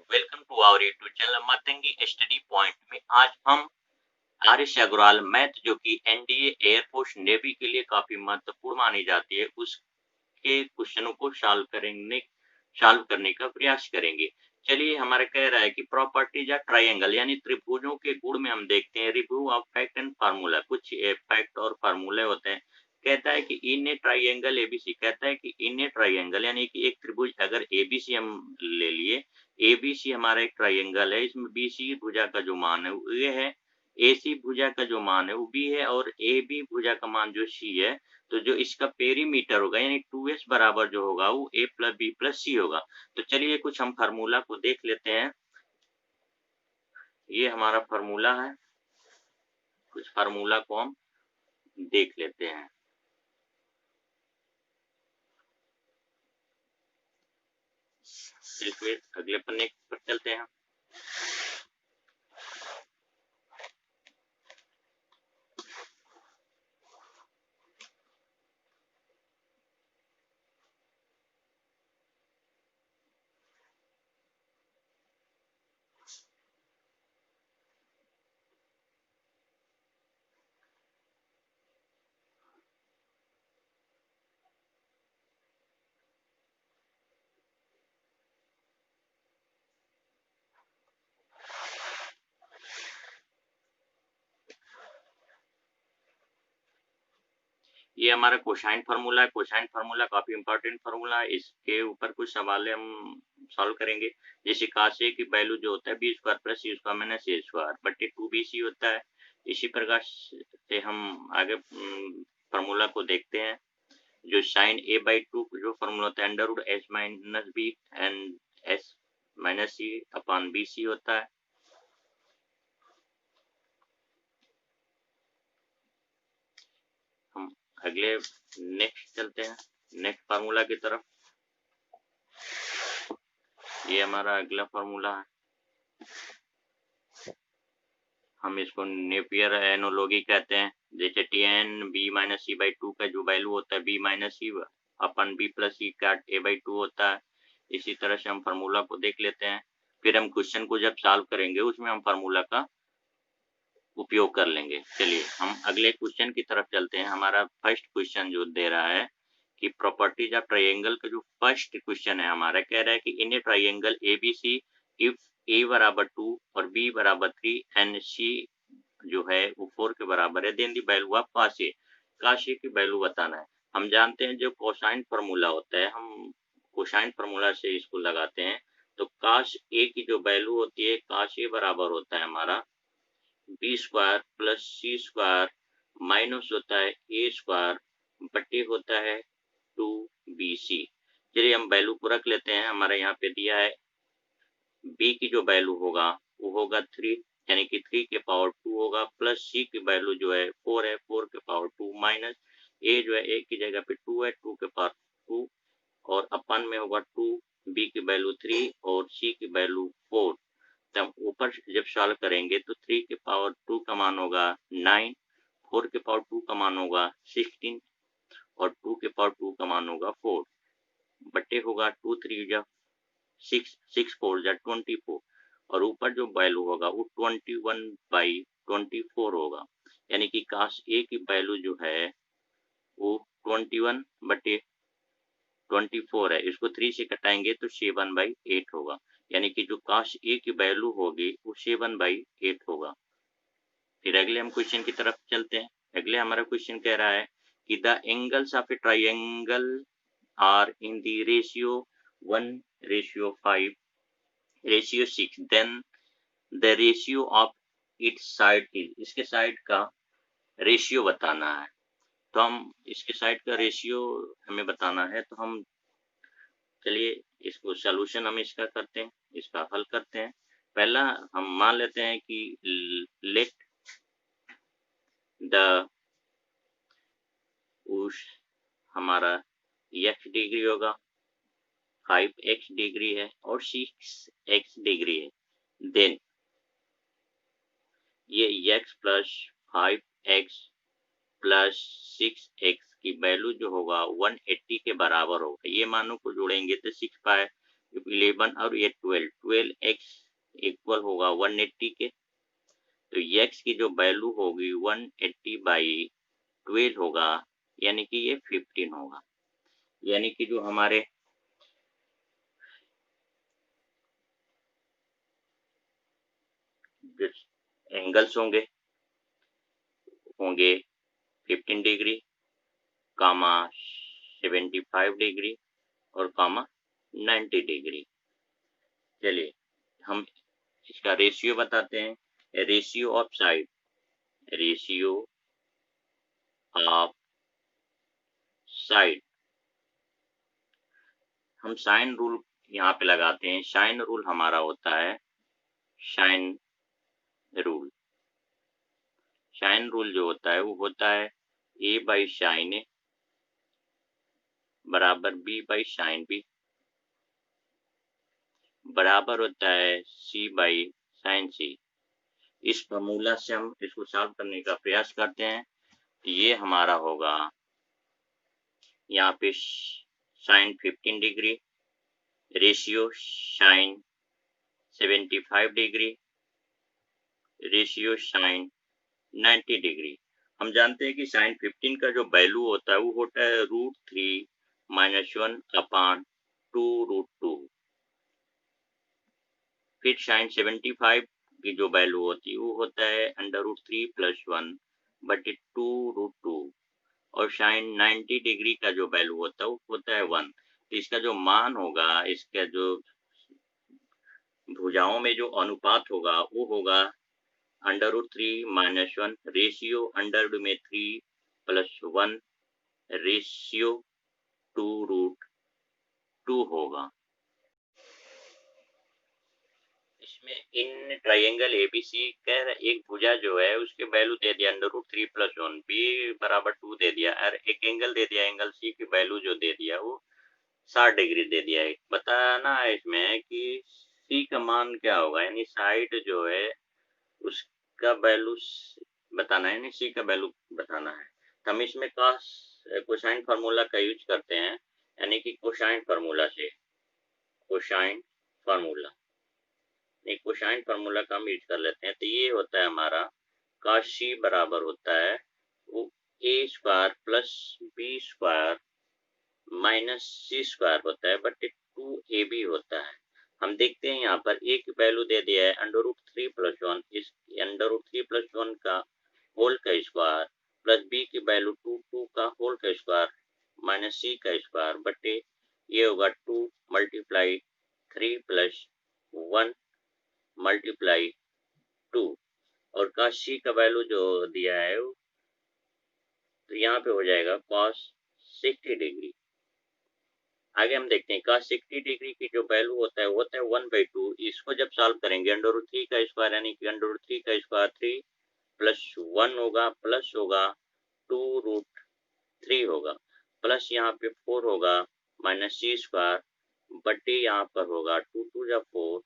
Welcome to our YouTube channel Matangi study point में आज हम आर.एस. अग्रवाल मैथ जो कि एनडीए एयरफोर्स नेवी के लिए काफी महत्वपूर्ण मानी जाती है उसके क्वेश्चनों को सॉल्व करने का प्रयास करेंगे। चलिए हमारा कह रहा है कि प्रॉपर्टीज ऑफ ट्रायंगल यानी त्रिभुजों के गुण में हम देखते हैं review of fact and formula. कुछ फैक्ट और फार्मूले होते हैं। कहता है कि इन ए ट्रायंगल एबीसी, कहता है कि इन ए ट्रायंगल यानी कि एक त्रिभुज अगर एबीसी हम ले लिए, एबीसी हमारा एक ट्रायंगल है, इसमें बीसी भुजा का जो मान है वो ये है, एसी भुजा का जो मान है वो बी है और ए बी भुजा का मान जो सी है। तो जो इसका पेरीमीटर होगा यानी 2s बराबर जो होगा वो a प्लस बी प्लस सी होगा। तो चलिए कुछ हम फार्मूला को देख लेते हैं। ये हमारा फार्मूला है, कुछ फार्मूला को हम देख लेते हैं। फिर अगले पन्ने पर चलते हैं। ये हमारा कोसाइन फार्मूला है। कोसाइन फार्मूला काफी इंपॉर्टेंट फार्मूला है। इसके ऊपर कुछ सवाल हम सॉल्व करेंगे। जैसे cos a की वैल्यू जो होता है बी स्क्वायर प्लस सी स्क्वायर माइनस ए स्क्वायर बटे 2bc होता है। इसी प्रकार से हम आगे फार्मूला को देखते हैं। जो साइन a बाई टू जो फार्मूला होता है under root H minus B and S minus C upon B C होता है। हम अगले नेक्स्ट चलते हैं, नेक्स्ट फार्मूला की तरफ। ये हमारा अगला फार्मूला है। हम इसको नेपियर एनोलॉजी कहते हैं। जैसे T N B minus C by two का जो वैल्यू होता है B minus C upon B plus C का ए बाई टू होता है। इसी तरह से हम फार्मूला को देख लेते हैं। फिर हम क्वेश्चन को जब सॉल्व करेंगे उसमें हम फार्मूला का उपयोग कर लेंगे। चलिए हम अगले क्वेश्चन की तरफ चलते हैं। हमारा फर्स्ट क्वेश्चन जो दे रहा है कि प्रॉपर्टीज ऑफ ट्रायंगल का जो फर्स्ट क्वेश्चन है हमारा कह रहा है कि इन ए ट्रायंगल एबीसी इफ ए बराबर 2 और बी बराबर 3 एंड सी जो है वो 4 के बराबर है, then the value of cos a, cos a की वैल्यू बताना है। हम जानते हैं जो कोसाइन फार्मूला होता है हम कोसाइन फार्मूला से इसको लगाते हैं। तो cos a की जो वैल्यू होती है cos a बराबर होता है हमारा बी स्क्वायर प्लस सी स्क्वायर माइनस होता है ए स्क्वायर बटे होता है 2bc। चलिए हम वैल्यू को रख लेते हैं। हमारा यहाँ पे दिया है बी की जो वैल्यू होगा वो होगा 3 यानी कि 3 के पावर 2 होगा प्लस सी की वैल्यू जो है 4 है 4 के पावर 2 माइनस ए जो है ए की जगह पे 2 है 2 के पावर 2 और अपन में होगा 2, बी की वैल्यू 3 और सी की वैल्यू 4। तब ऊपर जब सॉल्व करेंगे तो 3 के पावर 2 का मान होगा 9, 4 के पावर 2 का मान होगा 16 और 2 के पावर 2 का मान होगा 4 बटे होगा 2 3 जा 6 6 4 जा 24 और ऊपर जो वैल्यू होगा वो 21/24 होगा। यानी कि cos a की वैल्यू जो है वो 21/24 है। इसको 3 से घटाएंगे तो 7/8 होगा। यानी कि जो cos a की वैल्यू होगी वो 7/8 होगा। फिर अगले हम क्वेश्चन की तरफ चलते हैं। अगले हमारा क्वेश्चन कह रहा है कि the angles of a triangle are in the ratio 1:5 ratio 6 then the ratio of its side is, इसके साइड का रेशियो बताना है। तो हम इसके साइड का रेशियो हमें बताना है। तो हम चलिए इसको सॉल्यूशन हम इसका करते हैं, इसका हल करते हैं। पहला हम मान लेते हैं कि लेट द उस हमारा x डिग्री होगा, 5x डिग्री है और 6x डिग्री है। देन ये x plus 5x plus 6x की वैल्यू जो होगा 180 के बराबर होगा। ये मानों को जोड़ेंगे तो 6 पाए 11 और ये 12x इक्वल होगा 180 के, तो x की जो वैल्यू होगी 180/12 होगा, यानी कि ये 15 होगा। यानी कि जो हमारे एंगल्स होंगे 15 डिग्री, कामा 75 डिग्री और कामा 90 डिग्री। चलिए हम इसका रेशियो बताते हैं। Ratio of side, ratio of side, हम साइन रूल यहाँ पे लगाते हैं। साइन रूल हमारा होता है, साइन रूल, साइन रूल जो होता है वो होता है A/sin A बराबर B/sin B बराबर होता है C/sin C। इस फॉर्मूला से हम इसको सॉल्व करने का प्रयास करते हैं। ये हमारा होगा यहाँ पे sine 15 degree, ratio sine 75 degree, ratio sine 90 degree. हम जानते हैं कि साइन 15 का जो वैल्यू होता है वो होता है √3 - 1/2√2। फिर साइन 75 की जो वैल्यू होती है वो होता है √3 + 1/2√2। और साइन 90 डिग्री का जो वैल्यू होता है वो होता है 1। तो इसका जो मान होगा, इसका जो भुजाओं में जो अनुपात होगा वो होगा √3 - 1, रेशियो अंडर में 3 + 1 रेशियो 2√2 होगा। इसमें इन ट्राइंगल एबीसी का एक भुजा जो है उसके वैल्यू दे दिया √3 + 1, बी बराबर 2 दे दिया, और एक एंगल दे दिया, एंगल सी की वैल्यू जो दे दिया वो 60 डिग्री दे दिया है। बताना है इसमें कि सी का मान क्या होगा, यानी साइड जो है उसका वैल्यू बताना है, यानी सी का वैल्यू बताना है। तो हम इसमें कोसाइन फार्मूला का यूज करते हैं, यानी कि कोसाइन फार्मूला से, कोसाइन फार्मूला, एक कोसाइन फार्मूला का हम यूज कर लेते हैं। तो ये होता है हमारा cos c बराबर होता है वो a² + b² - c² होता है बट 2ab होता है। हम देखते हैं यहाँ पर a की वैल्यू दे दिया है √3 + 1, इस √3 + 1 का होल का स्क्वायर प्लस b की वैल्यू 2 का होल का स्क्वायर - c का स्क्वायर बटे ये होगा 2 × 3 + 1 × 2। और cos c का वैल्यू जो दिया है वो तो यहाँ पे हो जाएगा cos 60 डिग्री। आगे हम देखते हैं cos 60 डिग्री की जो वैल्यू होता है वो होता है 1/2। इसको जब सॉल्व करेंगे √3 का स्क्वायर यानी कि √3 का स्क्वायर 3 + 1 होगा, प्लस होगा 2√3 होगा, प्लस यहाँ पे 4 होगा -c² बटे यहाँ पर होगा 2 × 2 = 4,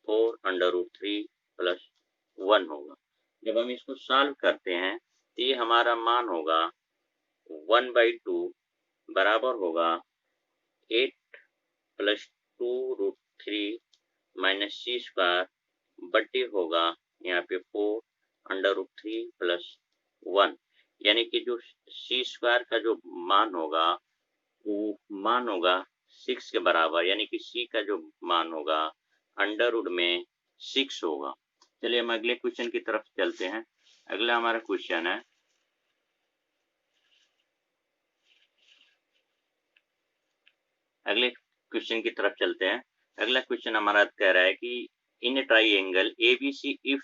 4 √3 + 1 होगा। जब हम इसको सॉल्व करते हैं तो ये हमारा मान होगा 1/2 बराबर होगा 8 + 2√3 - c² बटे होगा यहाँ पे 4 √3 + 1, यानी कि जो c² का जो मान होगा वो मान होगा 6 के बराबर, यानी कि c का जो मान होगा √6 होगा। चलिए हम अगले क्वेश्चन की तरफ चलते हैं। अगला हमारा क्वेश्चन है, अगले क्वेश्चन की तरफ चलते हैं। अगला क्वेश्चन हमारा कह रहा है कि इन ट्राइंगल एबीसी इफ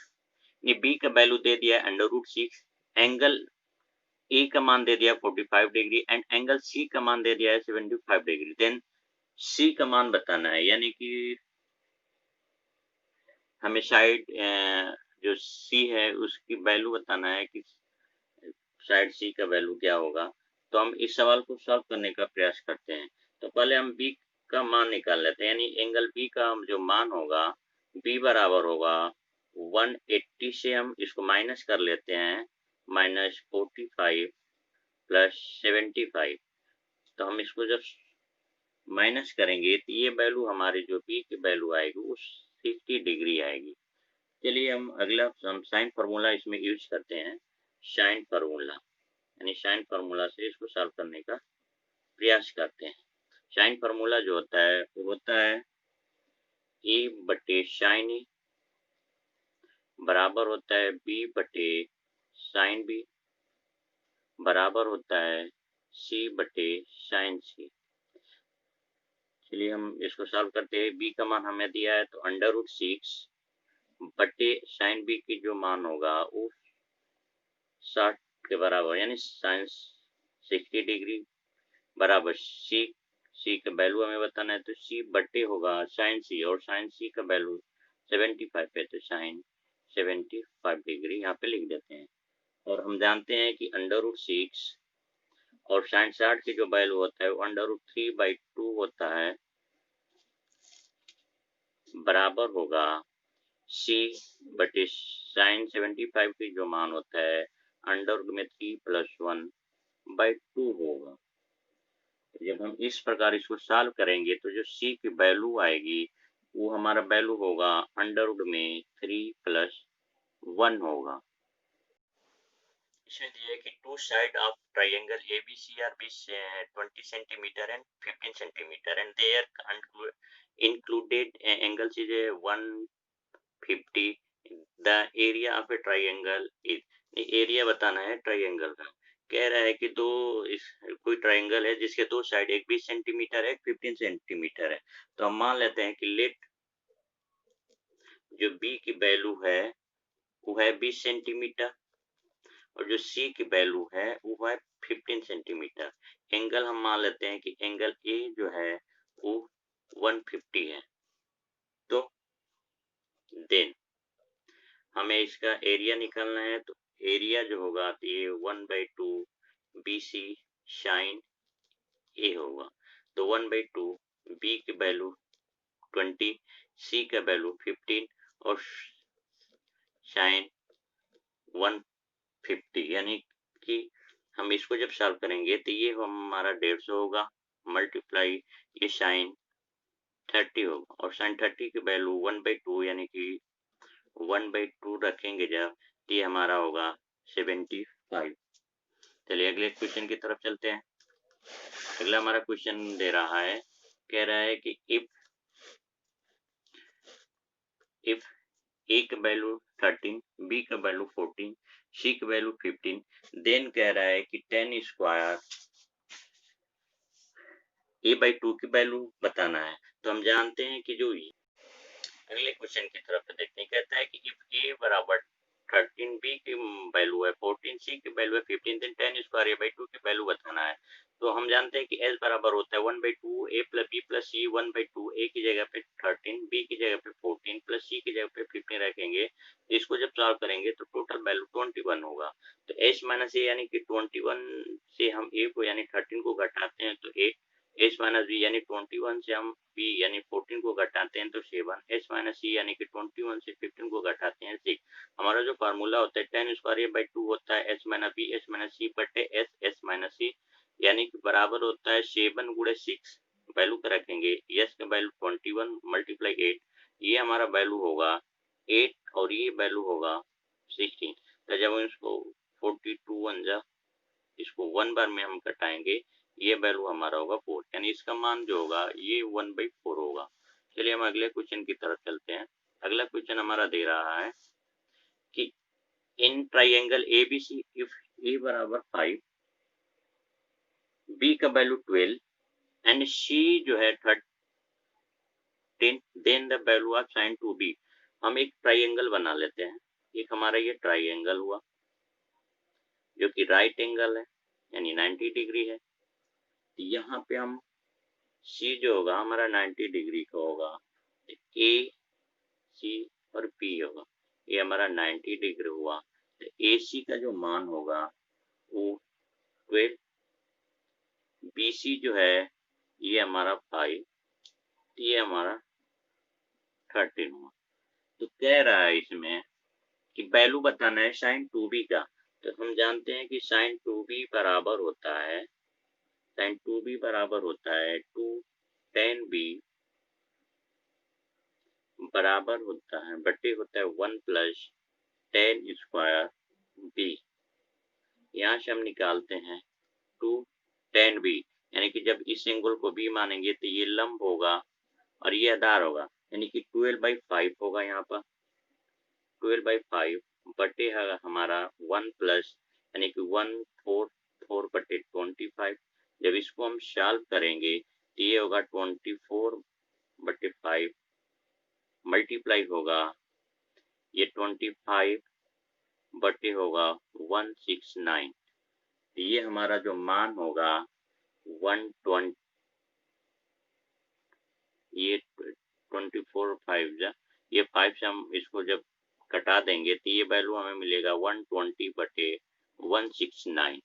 ने बी का वैल्यू दे दिया √6, एंगल ए का मान दे दिया 45 डिग्री एंड एंगल सी का मान दे दिया है 75 डिग्री, देन सी का मान बताना है। यानी कि हमें साइड जो सी है उसकी वैल्यू बताना है कि साइड सी का वैल्यू क्या होगा। तो हम इस सवाल को सॉल्व करने का प्रयास करते हैं। तो पहले हम बी का मान निकाल लेते हैं, यानी एंगल बी का जो मान होगा बी बराबर होगा 180 से हम इसको माइनस कर लेते हैं -45 + 75। तो हम इसको जब माइनस करेंगे तो ये वैल्यू हमारी जो बी की वैल्यू आएगी वो 60 डिग्री आएगी। चलिए हम अगला हम साइन फार्मूला इसमें यूज करते हैं, साइन फार्मूला, यानी साइन फार्मूला से इसको सॉल्व करने का प्रयास करते हैं। साइन फार्मूला जो होता है वो होता है ए बटे साइन ए बराबर होता है बी बटे साइन बी बराबर होता है सी बटे साइन सी। चलिए हम इसको सॉल्व करते हैं। बी का मान हमें दिया है तो अंडर रूट 6 बटे साइन बी की जो मान होगा वो 60 के बराबर, यानी साइन 60 डिग्री बराबर सी। सी का वैल्यू हमें बताना है तो सी बटे होगा साइन सी, और साइन सी का वैल्यू 75 है तो साइन 75 डिग्री यहाँ पे लिख देते हैं। और हम जानते हैं कि अंडर रूट 6 और साइन 60 की जो वैल्यू होता है वो अंडर रूट 3/2 होता है, बराबर होगा सी बटे साइन 75 की जो मान होता है अंडर रूट में 3+1/2 होगा। जब हम इस प्रकार इसको सॉल्व करेंगे तो जो सी की वैल्यू आएगी वो हमारा वैल्यू होगा अंडर रूट में 3+1 होगा। इसमें दिया है कि two side of triangle ABC are 20 centimetre and 15 centimetre and there included angles is 150। The area of a triangle is, area बताना है ट्राइंगल का। कह रहा है कि कोई ट्राइंगल है जिसके दो साइड, एक 20 सेंटीमीटर है, 15 सेंटीमीटर है। तो हम मान लेते हैं कि लेट जो बी की वैल्यू है वो है 20 सेंटीमीटर और जो सी की वैल्यू है वो है 15 सेंटीमीटर। एंगल हम मान लेते हैं कि एंगल ए जो है वो 150 है। तो देन हमें इसका एरिया निकालना है, तो एरिया जो होगा तो ये 1/2 BC साइन ए होगा। तो 1/2 बी की वैल्यू 20, सी का वैल्यू 15 और साइन 150, यानी कि हम इसको जब सॉल्व करेंगे तो ये हमारा 150 होगा मल्टीप्लाई ये साइन 30 होगा, और साइन 30 की वैल्यू 1/2 यानी कि 1/2 रखेंगे जब, ये हमारा होगा 75। चलिए अगले क्वेश्चन की तरफ चलते हैं। अगला हमारा क्वेश्चन दे रहा है, कह रहा है कि इफ ए का वैल्यू 13, बी का वैल्यू 14, सी का वैल्यू 15, देन कह रहा है कि 10 स्क्वायर a/2 की वैल्यू बताना है। तो हम जानते हैं कि जो अगले क्वेश्चन की तरफ देखते हैं, कहता है कि इफ a बराबर 13, बी की वैल्यू है 14, सी की वैल्यू है 15, देन 10 स्क्वायर a/2 की वैल्यू बताना है। तो हम जानते हैं कि s बराबर होता है 1/2 a plus B plus C. 1/2 a की जगह पे 13, बी की जगह पे 14 प्लस सी की जगह पे 15 रखेंगे। इसको जब सॉल्व करेंगे तो टोटल वैल्यू 21 होगा। तो s माइनस ए यानी कि 21 से हम a को यानी 13 को घटाते हैं तो 8, एस माइनस बी यानी 21 से हम बी यानी 14 को घटाते हैं तो 7, एस माइनस सी यानी कि 21 से 15 को घटाते हैं 6। हमारा जो फार्मूला होता है 10 स्क्वायर a/2 होता है S minus B S minus C बटे एस एस माइनस सी, यानी कि बराबर होता है 7 गुणे 6। वैल्यू का रखेंगे एस का वैल्यू 21 मल्टीप्लाई 8, ये हमारा वैल्यू होगा 8 और ये वैल्यू होगा 16। तो जब इसको 42 1 जा, इसको 1 बार में हम घटाएंगे, ये वैल्यू हमारा होगा 4, यानी इसका मान जो होगा ये 1/4 होगा। चलिए हम अगले क्वेश्चन की तरफ चलते हैं। अगला क्वेश्चन हमारा दे रहा है कि इन ट्राइंगल ABC इफ ए बराबर 5, बी का वैल्यू 12 एंड सी जो है 13, then the value of sine 2b। हम एक ट्राइंगल बना लेते हैं। एक हमारा ये ट्राइंगल हुआ जो कि राइट एंगल है यानी 90 डिग्री है। यहाँ पे हम सी जो होगा हमारा 90 डिग्री का होगा, ए सी और बी होगा, ये हमारा 90 डिग्री हुआ। तो ए सी का जो मान होगा वो 12, बी सी जो है ये हमारा 5, ये हमारा 13 हुआ। तो कह रहा है इसमें कि वैल्यू बताना है साइन 2b का। तो हम जानते हैं कि साइन 2b बराबर होता है 2 10b बराबर होता है बटे होता है 1 प्लस 10 स्क्वायर b। यहाँ से हम निकालते हैं 2 10b, यानी कि जब इस एंगल को b मानेंगे तो ये लंब होगा और ये आधार होगा, यानी कि 12/5 होगा। यहाँ पर 12/5 बटे है हमारा 1 प्लस, यानी कि 1/4 जब इसको हम सॉल्व करेंगे तो ये होगा 24/5 मल्टीप्लाई होगा ये 25 बटे होगा 169। ये हमारा जो मान होगा 120, ये 24/5 ये 5 से हम इसको जब कटा देंगे तो ये वैल्यू हमें मिलेगा 120/169।